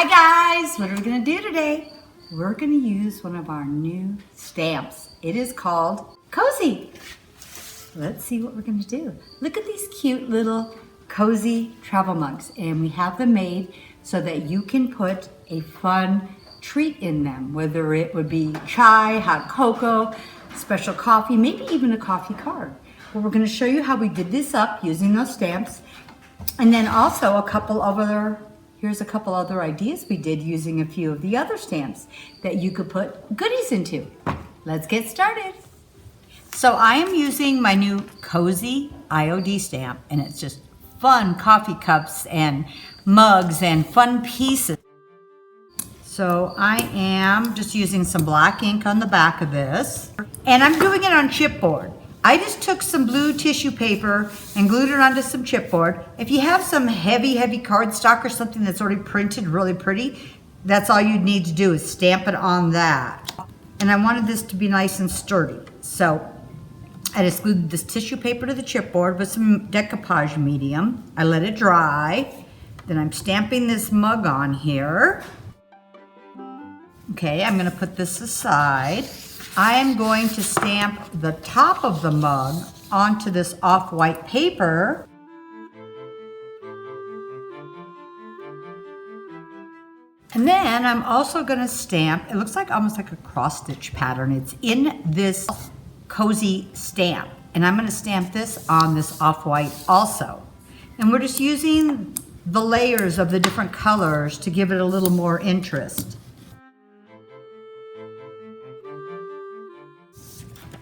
Hi guys, what are we going to do today? We're going to use one of our new stamps. It is called Cozy. Let's see what we're going to do. Look at these cute little cozy travel mugs, and we have them made so that you can put a fun treat in them, whether it would be chai, hot cocoa, special coffee, maybe even a coffee card. Well, we're going to show you how we did this up using those stamps, and then also here's a couple other ideas we did using a few of the other stamps that you could put goodies into. Let's get started. So I am using my new Cozy IOD stamp, and it's just fun coffee cups and mugs and fun pieces. So I am just using some black ink on the back of this, and I'm doing it on chipboard. I just took some blue tissue paper and glued it onto some chipboard. If you have some heavy cardstock or something that's already printed really pretty, that's all you need to do is stamp it on that. And I wanted this to be nice and sturdy. So I just glued this tissue paper to the chipboard with some decoupage medium. I let it dry. Then I'm stamping this mug on here. Okay, I'm gonna put this aside. I am going to stamp the top of the mug onto this off-white paper. And then I'm also going to stamp, it looks like almost like a cross-stitch pattern. It's in this Cozy stamp. And I'm going to stamp this on this off-white also. And we're just using the layers of the different colors to give it a little more interest.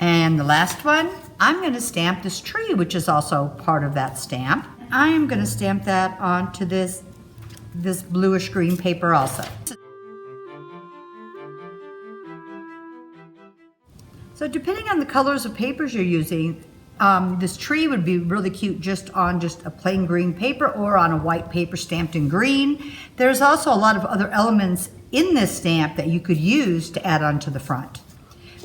And the last one, I'm going to stamp this tree, which is also part of that stamp. I am going to stamp that onto this bluish green paper also. So depending on the colors of papers you're using, this tree would be really cute just on a plain green paper or on a white paper stamped in green. There's also a lot of other elements in this stamp that you could use to add onto the front.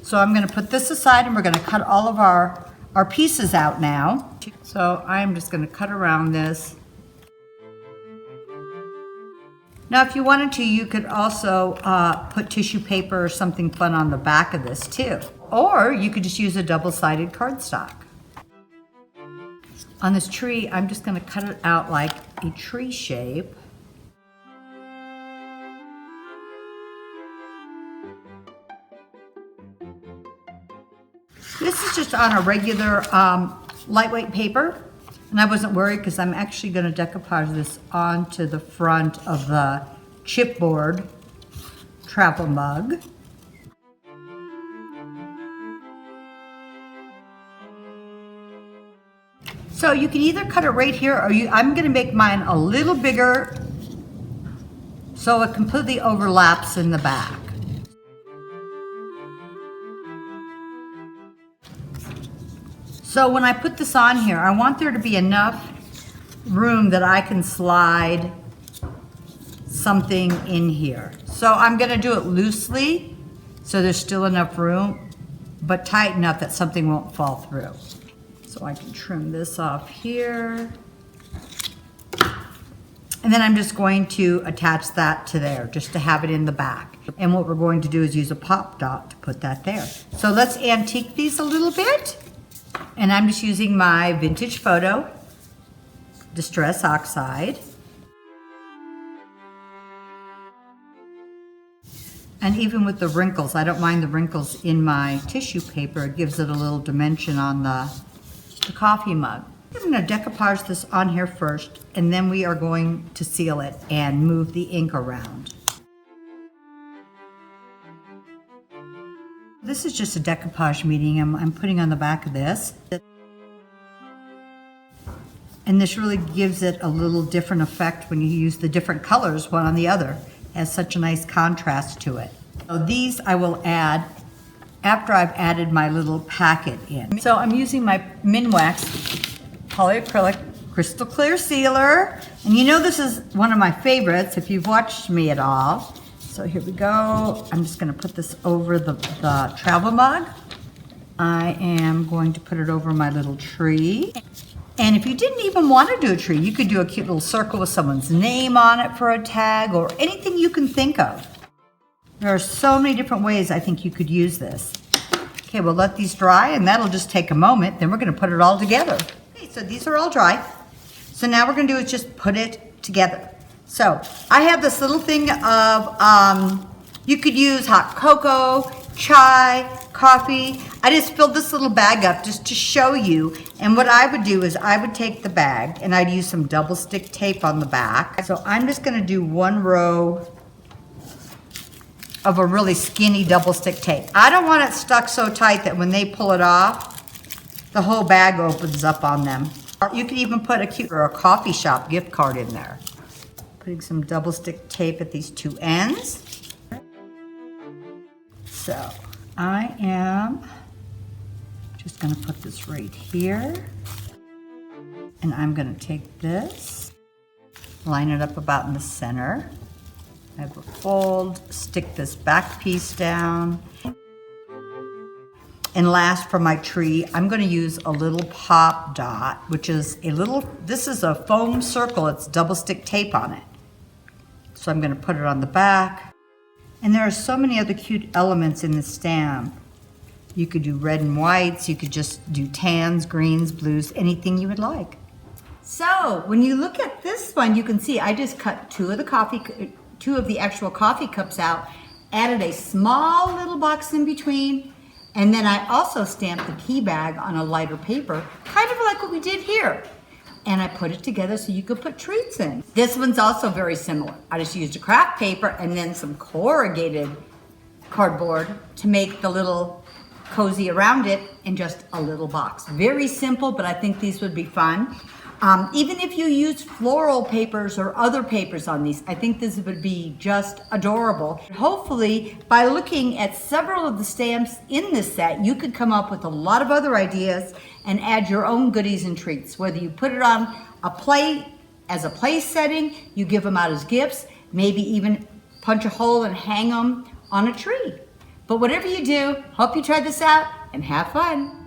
So I'm going to put this aside, and we're going to cut all of our pieces out now. So I'm just going to cut around this. Now if you wanted to, you could also put tissue paper or something fun on the back of this too. Or you could just use a double-sided cardstock. On this tree, I'm just going to cut it out like a tree shape. This is just on a regular lightweight paper, and I wasn't worried because I'm actually going to decoupage this onto the front of the chipboard travel mug. So you can either cut it right here, or I'm going to make mine a little bigger so it completely overlaps in the back. So when I put this on here, I want there to be enough room that I can slide something in here. So I'm going to do it loosely so there's still enough room, but tight enough that something won't fall through. So I can trim this off here. And then I'm just going to attach that to there, just to have it in the back. And what we're going to do is use a pop dot to put that there. So let's antique these a little bit. And I'm just using my Vintage Photo Distress Oxide. And even with the wrinkles, I don't mind the wrinkles in my tissue paper. It gives it a little dimension on the coffee mug. I'm going to decoupage this on here first, and then we are going to seal it and move the ink around. This is just a decoupage medium I'm putting on the back of this. And this really gives it a little different effect when you use the different colors one on the other. It has such a nice contrast to it. So these I will add after I've added my little packet in. So I'm using my Minwax polyacrylic crystal clear sealer. And you know this is one of my favorites if you've watched me at all. So here we go. I'm just going to put this over the travel mug. I am going to put it over my little tree. And if you didn't even want to do a tree, you could do a cute little circle with someone's name on it for a tag or anything you can think of. There are so many different ways I think you could use this. Okay, we'll let these dry and that'll just take a moment. Then we're gonna put it all together. Okay, so these are all dry. So now we're gonna do is just put it together. So I have this little thing of, you could use hot cocoa, chai, coffee. I just filled this little bag up just to show you. And what I would do is I would take the bag and I'd use some double stick tape on the back. So I'm just gonna do one row of a really skinny double stick tape. I don't want it stuck so tight that when they pull it off, the whole bag opens up on them. You could even put a cute or a coffee shop gift card in there. Putting some double stick tape at these two ends. So I am just gonna put this right here. And I'm gonna take this, line it up about in the center. I have a fold, stick this back piece down. And last for my tree, I'm gonna use a little pop dot, which is this is a foam circle, it's double stick tape on it. So I'm gonna put it on the back. And there are so many other cute elements in the stamp. You could do red and whites, you could just do tans, greens, blues, anything you would like. So when you look at this one, you can see I just cut two of the actual coffee cups out, added a small little box in between, and then I also stamped the tea bag on a lighter paper, kind of like what we did here. And I put it together so you could put treats in. This one's also very similar. I just used a craft paper and then some corrugated cardboard to make the little cozy around it in just a little box. Very simple, but I think these would be fun. Even if you use floral papers or other papers on these, I think this would be just adorable. Hopefully, by looking at several of the stamps in this set, you could come up with a lot of other ideas and add your own goodies and treats. Whether you put it on a plate as a place setting, you give them out as gifts, maybe even punch a hole and hang them on a tree. But whatever you do, hope you try this out and have fun.